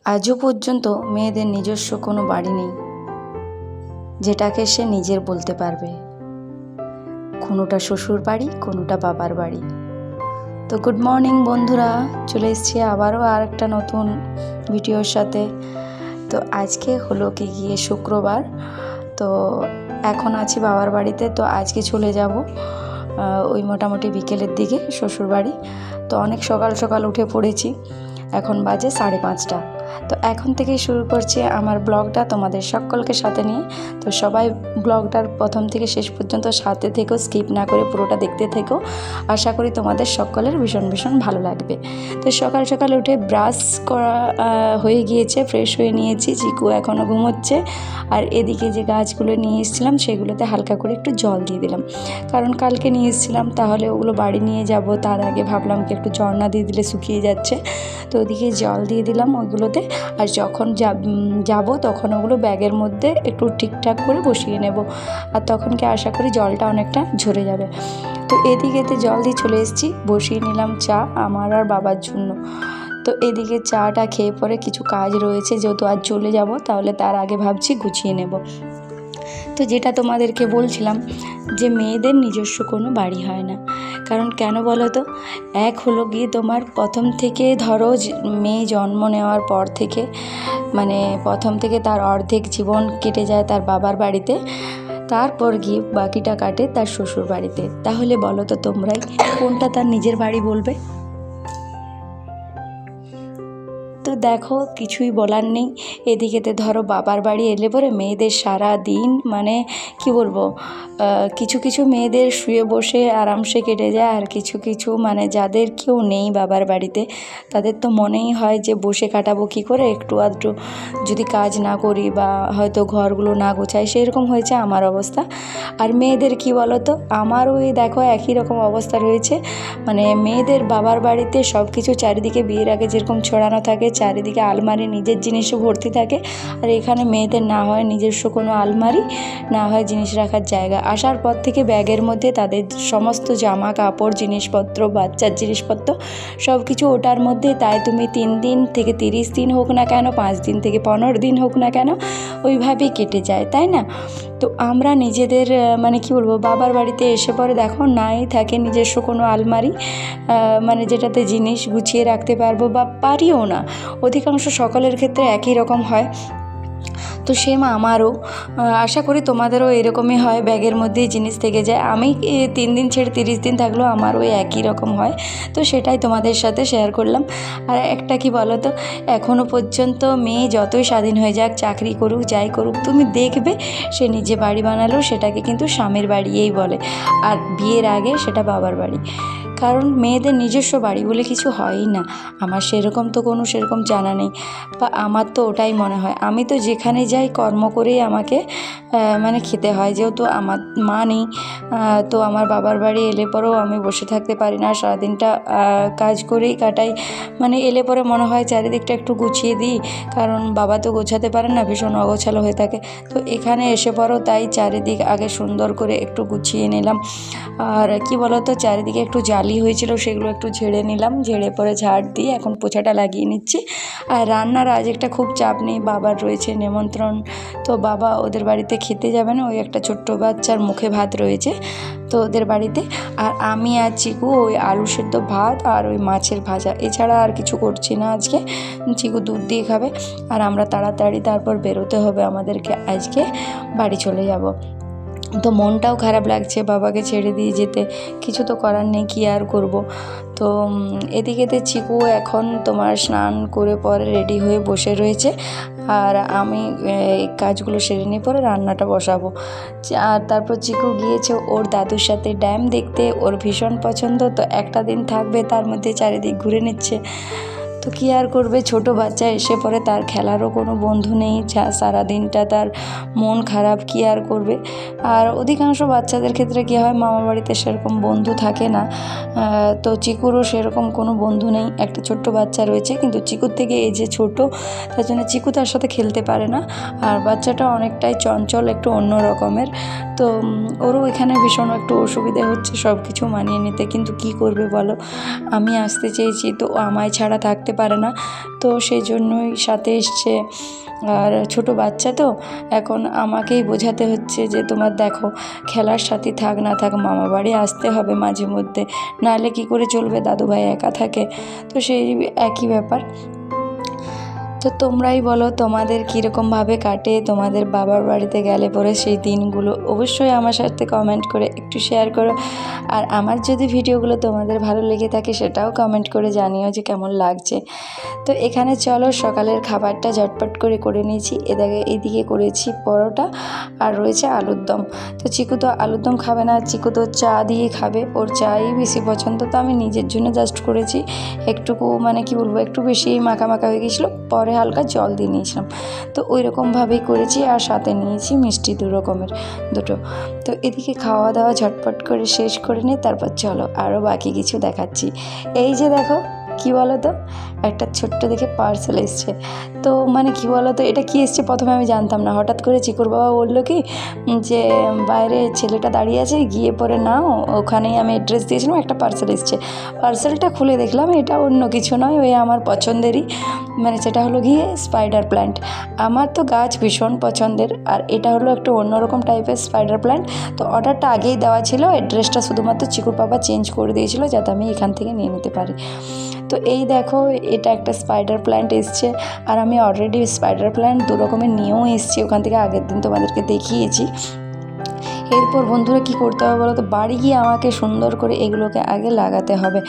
আজও পর্যন্ত মেয়েদের নিজস্ব কোনো বাড়ি নেই যেটাকে সে নিজের বলতে পারবে। কোনোটা শ্বশুর বাড়ি, কোনোটা বাবার বাড়ি। তো গুড মর্নিং বন্ধুরা, চলে এসেছি আবারও আরেকটা নতুন ভিডিওর সাথে। তো আজকে হলো কি গিয়ে শুক্রবার, তো এখন আছি বাবার বাড়িতে। তো আজকে চলে যাব ওই মোটামুটি বিকেলের দিকে শ্বশুর বাড়ি। তো অনেক সকাল সকাল উঠে পড়েছি, এখন বাজে 5:30। তো এখন থেকেই শুরু করছি আমার ব্লগটা তোমাদের সকলকে সাথে নিয়ে। তো সবাই ব্লগটার প্রথম থেকে শেষ পর্যন্ত সাথে থেকো, স্কিপ না করে পুরোটা দেখতে থেকো। আশা করি তোমাদের সকলের ভীষণ ভীষণ ভালো লাগবে। তো সকাল সকাল উঠে ব্রাশ করা হয়ে গিয়েছে, ফ্রেশ হয়ে নিয়েছি। চিকু এখনও ঘুমোচ্ছে। আর এদিকে যে গাছগুলো নিয়ে এসেছিলাম সেগুলোতে হালকা করে একটু জল দিয়ে দিলাম, কারণ কালকে নিয়ে এসেছিলাম, তাহলে ওগুলো বাড়ি নিয়ে যাব, তার আগে ভাবলাম কি একটু জল না দিয়ে দিলে শুকিয়ে যাচ্ছে। তো ওদিকে জল দিয়ে দিলাম ওইগুলোতে। আর যখন যাব তখন ওগুলো ব্যাগের মধ্যে একটু ঠিকঠাক করে বসিয়ে নেব, আর তখন কি আশা করি জলটা অনেকটা ঝরে যাবে। তো এদিকেতে জল দিয়ে চলে এসেছি, বসিয়ে নিলাম চা আমার আর বাবার জন্য। তো এদিকে চাটা খেয়ে পরে কিছু কাজ রয়েছে, যেহেতু আজ চলে যাব, তাহলে তার আগে ভাবছি গুছিয়ে নেব। তো যেটা তোমাদেরকে বলছিলাম যে মেয়েদের নিজস্ব কোনো বাড়ি হয় না। কারণ কেন বলো তো, এক হলো গিয়ে তোমার প্রথম থেকে ধরো মেয়ে জন্ম নেওয়ার পর থেকে, মানে প্রথম থেকে তার অর্ধেক জীবন কেটে যায় তার বাবার বাড়িতে, তারপর গিয়ে বাকিটা কাটে তার শ্বশুর বাড়িতে। তাহলে বলো তো তোমরাই কোনটা তার নিজের বাড়ি বলবে? তো দেখো, কিছুই বলার নেই। এদিকেতে ধরো বাবার বাড়ি এলে পরে মেয়েদের সারা দিন, মানে কি বলবো, কিছু কিছু মেয়েদের শুয়ে বসে আরামসে কেটে যায়, আর কিছু কিছু মানে যাদের কেউ নেই বাবার বাড়িতে, তাদের তো মনেই হয় যে বসে কাটাবো কী করে, একটু আধটু যদি কাজ না করি বা হয়তো ঘরগুলো না গোছাই। সেরকম হয়েছে আমার অবস্থা। আর মেয়েদের কি বলো তো, আমারও ওই দেখো একই রকম অবস্থা রয়েছে। মানে মেয়েদের বাবার বাড়িতে সব কিছু চারিদিকে বিয়ের আগে যেরকম ছড়ানো থাকে, চারিদিকে আলমারি নিজের জিনিসে ভর্তি থাকে। আর এখানে মেয়েদের না হয় নিজস্ব কোনো আলমারি, না হয় জিনিস রাখার জায়গা। আসার পর থেকে ব্যাগের মধ্যে তাদের সমস্ত জামা কাপড়, জিনিসপত্র, বাচ্চার জিনিসপত্র সব কিছু ওটার মধ্যে। তাই তুমি 3 দিন থেকে 30 দিন হোক না কেন, 5 দিন থেকে 15 দিন হোক না কেন, ওইভাবেই কেটে যায়, তাই না? তো আমরা নিজেদের মানে কি বলবো, বাবার বাড়িতে এসে পরে দেখো নাই থাকে নিজস্ব কোনো আলমারি, মানে যেটাতে জিনিস গুছিয়ে রাখতে পারবো, বা পারিও না। অধিকাংশ সকলের ক্ষেত্রে একই রকম হয়। তো সেম আমারও, আশা করি তোমাদেরও এরকমই হয়, ব্যাগের মধ্যেই জিনিস থেকে যায়। আমি 3 দিন ছেড়ে 30 দিন থাকলেও আমার ওই একই রকম হয়। তো সেটাই তোমাদের সাথে শেয়ার করলাম। আর একটা কি বলো তো, এখনও পর্যন্ত মেয়ে যতই স্বাধীন হয়ে যাক, চাকরি করুক, যাই করুক, তুমি দেখবে সে নিজে বাড়ি বানালেও সেটাকে কিন্তু স্বামীর বাড়িই বলে, আর বিয়ের আগে সেটা বাবার বাড়ি। কারণ মেয়েদের নিজস্ব বাড়ি বলে কিছু হয়ই না। আমার সেরকম জানা নেই, বা আমার তো ওটাই মনে হয়। আমি তো যেখানে যাই কর্ম করেই আমাকে মানে খেতে হয়, যেহেতু আমার মা নেই। তো আমার বাবার বাড়ি এলে পরেও আমি বসে থাকতে পারি না, সারাদিনটা কাজ করেই কাটাই। মানে এলে পরে মনে হয় চারিদিকটা একটু গুছিয়ে দিই, কারণ বাবা তো গোছাতে পারে না, ভীষণ অগোছালো হয়ে থাকে। তো এখানে এসে পরেও তাই চারিদিক আগে সুন্দর করে একটু গুছিয়ে নিলাম। আর কি বলো তো, চারিদিকে একটু জালি হয়েছিল, সেগুলো একটু ঝেড়ে নিলাম, ঝেড়ে পরে ঝাড় দিয়ে এখন পোছাটা লাগিয়ে নিচ্ছি। আর রান্নার আজ একটা খুব চাপ নেই, বাবার রয়েছে নেমন্ত্রণ। তো বাবা ওদের বাড়িতে খেতে যাবে না, ওই একটা ছোট্ট বাচ্চার মুখে ভাত রয়েছে তো ওদের বাড়িতে। আর আমি আর চিকু ওই আলু সেদ্ধ ভাত আর ওই মাছের ভাজা, এছাড়া আর কিছু করছি না আজকে। চিকু দুধ দিয়ে খাবে। আর আমরা তাড়াতাড়ি তারপর বেরোতে হবে আমাদেরকে, আজকে বাড়ি চলে যাব। তো মনটাও খারাপ লাগছে বাবাকে ছেড়ে দিয়ে যেতে, কিছু তো করার নেই, কী আর করব। তো এদিকেতে চিকু এখন তোমার স্নান করে পরে রেডি হয়ে বসে রয়েছে, আর আমি এই কাজগুলো সেরে নিয়ে পরে রান্নাটা বসাবো। আর তারপর চিকু গিয়েছে ওর দাদুর সাথে ড্যাম দেখতে, ওর ভীষণ পছন্দ। তো একটা দিন থাকবে, তার মধ্যে চারিদিক ঘুরে নিচ্ছে। তো কী আর করবে, ছোট বাচ্চা এসে পরে তার খেলারও কোনো বন্ধু নেই, সারা দিনটা তার মন খারাপ, কী আর করবে। আর অধিকাংশ বাচ্চাদের ক্ষেত্রে কী হয়, মামা বাড়িতে সেরকম বন্ধু থাকে না। তো চিকুরও সেরকম কোনো বন্ধু নেই, একটা ছোট্ট বাচ্চা রয়েছে, কিন্তু চিকুর থেকে এই যে ছোট, তার জন্য চিকু তার সাথে খেলতে পারে না। আর বাচ্চাটা অনেকটাই চঞ্চল, একটু অন্য রকমের। তো ওরও এখানে ভীষণ একটু অসুবিধে হচ্ছে সব কিছু মানিয়ে নিতে, কিন্তু কি করবে বলো, আমি আসতে চেয়েছি তো ও আমায় ছাড়া থাকতে পারে না, তো সেই জন্যই সাথে এসছে। আর ছোট বাচ্চা তো এখন আমাকেই বোঝাতে হচ্ছে যে তোমার দেখো খেলার সাথী থাক না থাক মামা বাড়ি আসতে হবে মাঝে মধ্যে, নাহলে কি করে চলবে, দাদুভাই একা থাকে, তো সেই একই ব্যাপার। তো তোমরাই বলো তোমাদের কীরকমভাবে কাটে তোমাদের বাবার বাড়িতে গেলে পরে সেই দিনগুলো, অবশ্যই আমার সাথে কমেন্ট করে একটু শেয়ার করো। আর আমার যদি ভিডিওগুলো তোমাদের ভালো লেগে থাকে সেটাও কমেন্ট করে জানিও যে কেমন লাগছে। তো এখানে চলো সকালের খাবারটা ঝটপট করে নিয়েছি। এইদিকে করেছি পরোটা আর রয়েছে আলুর দম। তো চিকু তো আলুর দম খাবে না, চিকু তো চা দিয়ে খাবে, ওর চাই বেশি পছন্দ। তো আমি নিজের জন্য জাস্ট করেছি, একটুকু মানে কি বলবো একটু বেশি মাখা মাখা হয়ে গেছিলো, পরে হালকা জল দিয়ে নিয়েছিলাম। তো ওই রকমভাবেই করেছি, আর সাথে নিয়েছি মিষ্টি দুটো। তো এদিকে খাওয়া দাওয়া ঝটপট করে শেষ করে নিই, তারপর চলো আরও বাকি কিছু দেখাচ্ছি। এই যে দেখো কি বলো তো, একটা ছোট্ট দেখে পার্সেল এসছে। তো মানে কি বলো তো এটা কি এসছে প্রথমে আমি জানতাম না, হঠাৎ করে চিকুর বাবা বললো কি যে বাইরে ছেলেটা দাঁড়িয়ে আছে গিয়ে পরে নাও, ওখানেই আমি অ্যাড্রেস দিয়েছিলাম, একটা পার্সেল এসছে। পার্সেলটা খুলে দেখলাম এটা অন্য কিছু নয়, ওই আমার পছন্দেরই, মানে সেটা হলো গিয়ে স্পাইডার প্ল্যান্ট। আমার তো গাছ ভীষণ পছন্দের, আর এটা হলো একটু অন্যরকম টাইপের স্পাইডার প্ল্যান্ট। তো অর্ডারটা আগেই দেওয়া ছিল, অ্যাড্রেসটা শুধুমাত্র চিকুর বাবা চেঞ্জ করে দিয়েছিল যাতে আমি এখান থেকে নিয়ে নিতে পারি। তো এই দেখো এটা একটা স্পাইডার প্ল্যান্ট এসছে, আর আমি অলরেডি স্পাইডার প্ল্যান্ট দু রকমের নিয়েও এসেছি, ওখান থেকে আগের দিন তোমাদেরকে দেখিয়েছি। এরপর বন্ধুরা কী করতে হবে বলো তো, বাড়ি গিয়ে আমাকে সুন্দর করে এগুলোকে আগে লাগাতে হবে,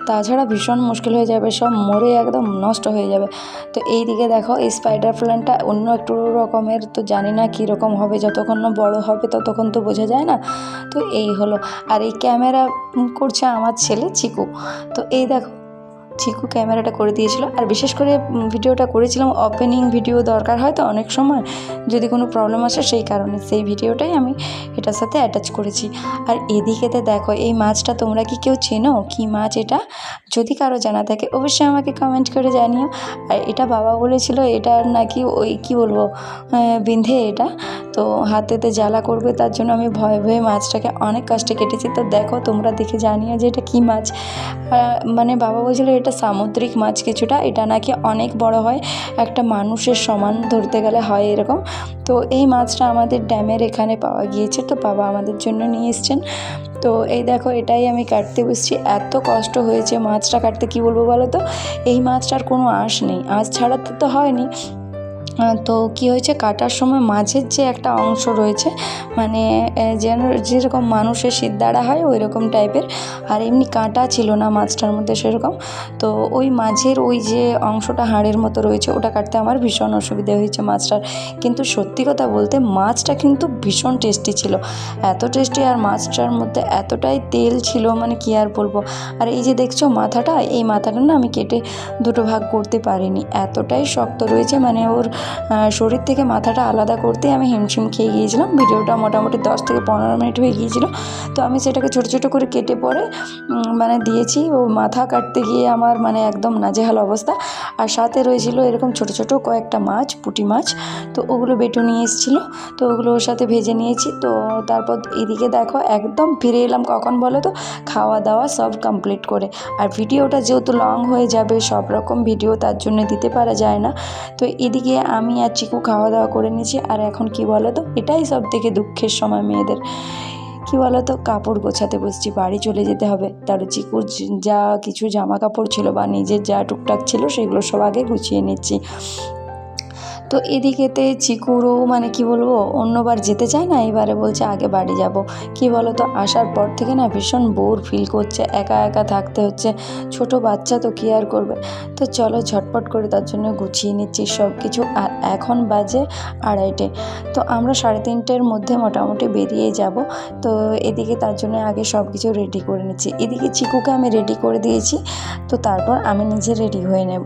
তাছাড়া ভীষণ মুশকিল হয়ে যাবে, সব মরে একদম নষ্ট হয়ে যাবে। তো এই দিকে দেখো এই স্পাইডার প্ল্যান্টটা অন্য একটু রকমের, তো জানি না কী রকম হবে, যতক্ষণ না বড়ো হবে ততক্ষণ তো বোঝা যায় না। তো এই হলো, আর এই ক্যামেরা করছে আমার ছেলে চিকু। তো এই দেখো চিকু ক্যামেরাটা করে দিয়েছিল, আর বিশেষ করে ভিডিওটা করেছিলাম ওপেনিং ভিডিও দরকার হয় তো অনেক সময় যদি কোনো প্রবলেম আসে, সেই কারণে সেই ভিডিওটাই আমি এটার সাথে অ্যাটাচ করেছি। আর এদিকেতে দেখো এই মাছটা তোমরা কি কেউ চেনো, কী মাছ এটা? যদি কারো জানা থাকে অবশ্যই আমাকে কমেন্ট করে জানিও। আর এটা বাবা বলেছিল এটার নাকি ওই কী বলবো বিন্ধে এটা, তো হাতেতে জ্বালা করবে, তার জন্য আমি ভয়ে ভয়ে মাছটাকে অনেক কষ্টে কেটেছি। তো দেখো তোমরা দেখে জানিও যে এটা কী মাছ। মানে বাবা বলছিল এটা সামুদ্রিক মাছ কিছুটা, এটা নাকি অনেক বড় হয়, একটা মানুষের সমান ধরতে গেলে হয় এরকম। তো এই মাছটা আমাদের ড্যামের এখানে পাওয়া গিয়েছে, তো বাবা আমাদের জন্য নিয়ে এসছেন। তো এই দেখো এটাই আমি কাটতে বসছি, এত কষ্ট হয়েছে মাছটা কাটতে, কী বলবো বলো তো, এই মাছটার কোনো আঁশ নেই, আঁশ ছাড়াতে তো হয়নি। তো কী হয়েছে কাটার সময় মাঝের যে একটা অংশ রয়েছে, মানে যেন যেরকম মানুষের শিরদাঁড়া হয় ওই রকম টাইপের, আর এমনি কাঁটা ছিল না মাছটার মধ্যে সেরকম। তো ওই মাঝের ওই যে অংশটা হাড়ের মতো রয়েছে ওটা কাটতে আমার ভীষণ অসুবিধা হয়েছে মাছটার। কিন্তু সত্যি কথা বলতে মাছটা কিন্তু ভীষণ টেস্টি ছিল, এত টেস্টি, আর মাছটার মধ্যে এতটাই তেল ছিল মানে কী আর বলবো। আর এই যে দেখছো মাথাটা, এই মাথাটা না আমি কেটে দুটো ভাগ করতে পারিনি, এতটাই শক্ত রয়েছে, মানে ওর শরীর থেকে মাথাটা আলাদা করতে আমি হিমশিম খেয়ে গিয়েছিলাম। ভিডিওটা মোটামুটি 10 থেকে 15 মিনিট হয়ে গিয়েছিলো। তো আমি সেটাকে ছোটো ছোটো করে কেটে পরে মানে দিয়েছি, ও মাথা কাটতে গিয়ে আমার মানে একদম নাজেহাল অবস্থা। আর সাথে রয়েছিল এরকম ছোটো ছোটো কয়েকটা মাছ, পুঁটি মাছ, তো ওগুলো বেটে নিয়ে এসেছিলো, তো ওগুলো ওর সাথে ভেজে নিয়েছি। তো তারপর এদিকে দেখো একদম ফিরে এলাম কখন বলো তো, খাওয়া দাওয়া সব কমপ্লিট করে। আর ভিডিওটা যেহেতু লং হয়ে যাবে, সব রকম ভিডিও তার জন্য দিতে পারা যায় না। তো এদিকে আমি আর চিকু খাওয়া দাওয়া করে নিয়েছি। আর এখন কি বলো তো, এটাই সব থেকে দুঃখের সময় মেয়েদের, কী বলো তো, কাপড় গোছাতে বসছি, বাড়ি চলে যেতে হবে। তার চিকুর যা কিছু জামা কাপড় ছিল বা নিজের যা টুকটাক ছিল সেগুলো সব আগে গুছিয়ে নিচ্ছি। তো এদিকেতে চিকুরও মানে কি বলবো অন্যবার যেতে চায় না, এবারে বলছে আগে বাড়ি যাব। কি বলো তো, আসার পর থেকে না ভীষণ বোর ফিল করছে, একা একা থাকতে হচ্ছে, ছোট বাচ্চা তো কী আর করবে। তো চলো ঝটপট করে তার জন্য গুছিয়ে নিচ্ছি সব কিছু। আর এখন বাজে 2:30, তো আমরা 3:30-এর মধ্যে মোটামুটি বেরিয়ে যাব। তো এদিকে তার জন্য আগে সব কিছু রেডি করে নিচ্ছি। এদিকে চিকুকে আমি রেডি করে দিয়েছি, তো তারপর আমি নিজে রেডি হয়ে নেব।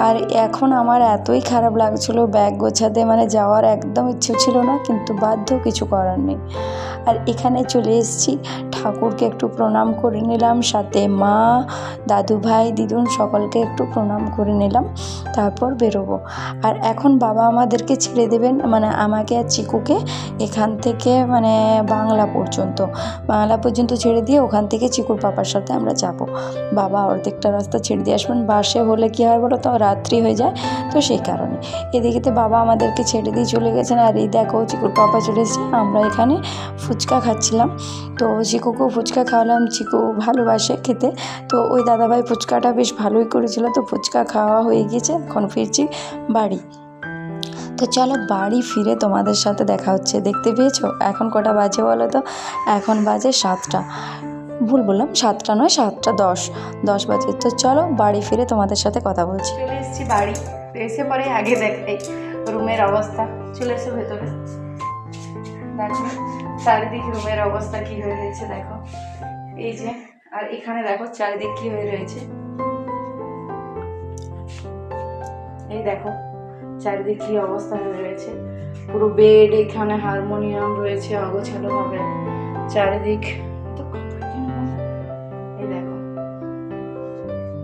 আর এখন আমার এতই খারাপ লাগছিলো ব্যাগ গোছাতে, মানে যাওয়ার একদম ইচ্ছে ছিল না, কিন্তু বাধ্য, কিছু করার নেই। আর এখানে চলে এসেছি, ঠাকুরকে একটু প্রণাম করে নিলাম, সাথে মা, দাদু ভাই, দিদুন সকলকে একটু প্রণাম করে নিলাম, তারপর বেরোবো। আর এখন বাবা আমাদেরকে ছেড়ে দেবেন, মানে আমাকে আর চিকুকে এখান থেকে মানে বাংলা পর্যন্ত ছেড়ে দিয়ে ওখান থেকে চিকুর পাপার সাথে আমরা যাব। বাবা অর্ধেকটা রাস্তা ছেড়ে দিয়ে আসবেন। বাসে হলে কী হয় বলো তো, রাত্রি হয়ে যায়, তো সেই কারণে এদিকে বাবা আমাদেরকে ছেড়ে দিয়ে চলে গেছেন। আর এই দেখো চিকুর পাপা চলে এসেছে, আমরা এখানে ফুচকা খাচ্ছিলাম, তো চিকুকেও ফুচকা খাওয়ালাম, চিকু ভালোবাসে খেতে। তো ওই দাদাভাই ফুচকাটা বেশ ভালোই করেছিল, তো ফুচকা খাওয়া হয়ে গিয়েছে, এখন ফিরছি বাড়ি। তো চলো বাড়ি ফিরে তোমাদের সাথে দেখা হচ্ছে। দেখতে পেয়েছো এখন কটা বাজে বলো তো? এখন বাজে 7টা, ভুল বললাম, 7টা নয়, 7:10 বাজে। তো চলো বাড়ি ফিরে তোমাদের সাথে কথা বলছি। চলে এসেছি বাড়ি, এসে পরে আগে দেখাই রুমের অবস্থা। চলে এসো ভেতরে, দেখো চারিদিক রুমের অবস্থা কি হয়ে রয়েছে, দেখো এই যে। আর এখানে দেখো চারিদিক কি হয়ে রয়েছে, এই দেখো চারিদিক কি অবস্থা হয়ে রয়েছে। পুরো বেড, এখানে হারমোনিয়াম রয়েছে অগোছালো ভাবে চারিদিক, এই দেখো।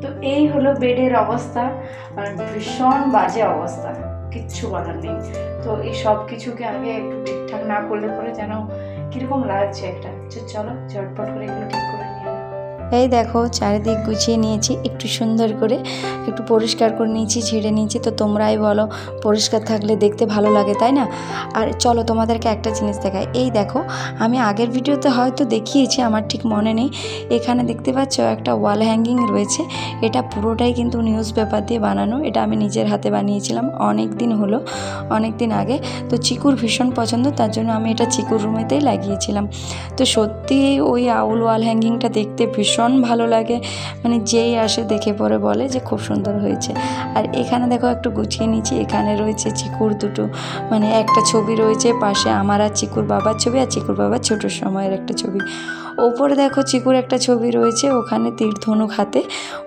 তো এই হলো বেডের অবস্থা, মানে ভীষণ বাজে অবস্থা, কিচ্ছু বলার নেই। তো এই সব কিছুকে আগে একটু ঠিকঠাক না করলে পরে যেন কিরকম লাগছে একটা। চলো ঝটপট করে এগুলো ঠিক করে নিয়ে। এই দেখো চারিদিক গুছিয়ে নিয়েছি, একটু সুন্দর করে একটু পরিষ্কার করে নিয়েছি, ঝেড়ে নিয়েছি। তো তোমরাই বলো, পরিষ্কার থাকলে দেখতে ভালো লাগে, তাই না? আর চলো তোমাদেরকে একটা জিনিস দেখাই। এই দেখো, আমি আগের ভিডিওতে হয়তো দেখিয়েছি, আমার ঠিক মনে নেই। এখানে দেখতে পাচ্ছ একটা ওয়াল হ্যাঙ্গিং রয়েছে, এটা পুরোটাই কিন্তু নিউজ পেপার দিয়ে বানানো। এটা আমি নিজের হাতে বানিয়েছিলাম, অনেক দিন আগে। তো চিকুর ভীষণ পছন্দ, তার জন্য আমি এটা চিকুর রুমেতেই লাগিয়েছিলাম। তো সত্যি ওই আউল ওয়াল হ্যাঙ্গিংটা দেখতে ভীষণ ভালো লাগে, মানে যেই আসে দেখে পরে বলে যে খুব সুন্দর হয়েছে। আর এখানে দেখো একটু গুছিয়ে নিচ্ছি, এখানে রয়েছে চিকুর দুটো, মানে একটা ছবি রয়েছে পাশে, আমার আর চিকুর বাবার ছবি, আর চিকুর বাবার ছোটোর সময়ের একটা ছবি। ওপরে দেখো চিকুর একটা ছবি রয়েছে, ওখানে তীর ধনুক হাতে,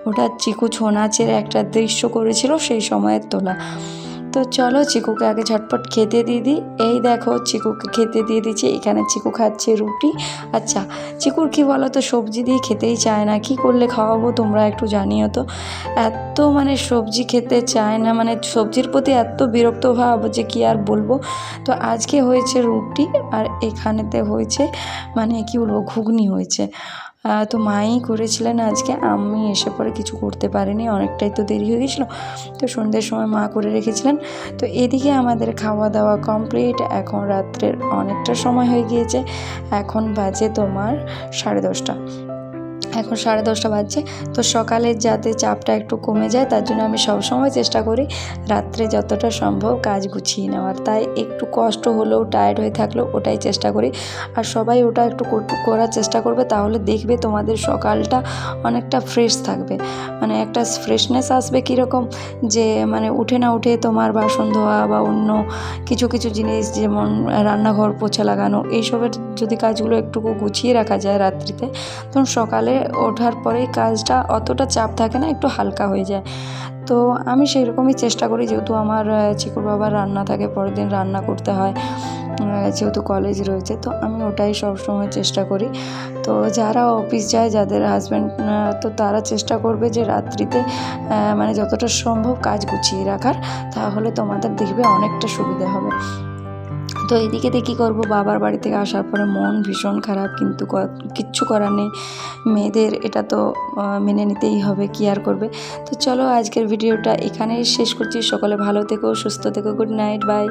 ওটা চিকু ছৌ নাচের একটা দৃশ্য করেছিল সেই সময়ের তোলা। তো চলো চিকুকে আগে ঝটপট খেতে দিয়ে দিই। এই দেখো চিকুকে খেতে দিয়ে দিচ্ছি, এখানে চিকু খাচ্ছে রুটি। আচ্ছা, চিকুর কী বলো তো, সবজি দিয়ে খেতেই চায় না, কি করলে খাওয়াবো তোমরা একটু জানিও তো। এত মানে সবজি খেতে চায় না, মানে সবজির প্রতি এত বিরক্ত ভাব যে কি আর বলবো। তো আজকে হয়েছে রুটি, আর এখানেতে হয়েছে মানে কি বলবো, ঘুগনি হয়েছে। তো মাই করেছিলেন আজকে, আমি এসে পরে কিছু করতে পারিনি, অনেকটাই তো দেরি হয়ে গেছিলো। তো সন্ধ্যের সময় মা করে রেখেছিলেন। তো এদিকে আমাদের খাওয়া দাওয়া কমপ্লিট, এখন রাত্রের অনেকটা সময় হয়ে গিয়েছে, এখন বাজে তোমার 10:30। এখন 10:30 বাজছে। তো সকালের যাতে চাপটা একটু কমে যায়, তার জন্য আমি সবসময় চেষ্টা করি রাত্রে যতটা সম্ভব কাজ গুছিয়ে নেওয়ার। তাই একটু কষ্ট হলেও, টায়ার্ড হয়ে থাকলেও ওটাই চেষ্টা করি। আর সবাই ওটা একটু করার চেষ্টা করবে, তাহলে দেখবে তোমাদের সকালটা অনেকটা ফ্রেশ থাকবে, মানে একটা ফ্রেশনেস আসবে। কীরকম যে মানে উঠে না উঠে তোমার বাসন ধোয়া বা অন্য কিছু জিনিস, যেমন রান্নাঘর পোছা লাগানো, এইসবের যদি কাজগুলো একটু গুছিয়ে রাখা যায় রাত্রিতে, তখন সকালে ওঠার পরে কাজটা অতটা চাপ থাকে না, একটু হালকা হয়ে যায়। তো আমি সেই রকমই চেষ্টা করি, যেহেতু আমার চিকুর বাবার রান্না থাকে, পরের দিন রান্না করতে হয়, যেহেতু কলেজ রয়েছে, তো আমি ওটাই সবসময় চেষ্টা করি। তো যারা অফিস যায়, যাদের হাজব্যান্ড, তো তারা চেষ্টা করবে যে রাত্রিতে মানে যতটা সম্ভব কাজ গুছিয়ে রাখার, তাহলে তোমাদের দেখবে অনেকটা সুবিধা হবে। তো এদিকে কী করবো, বাবার বাড়ি থেকে আসার পরে মন ভীষণ খারাপ, কিন্তু কিচ্ছু করার নেই, মেয়েদের এটা তো মেনে নিতেই হবে, কি আর করবে। তো চলো আজকের ভিডিওটা এখানেই শেষ করছি। সকলে ভালো থেকো, সুস্থ থেকো, গুড নাইট, বাই।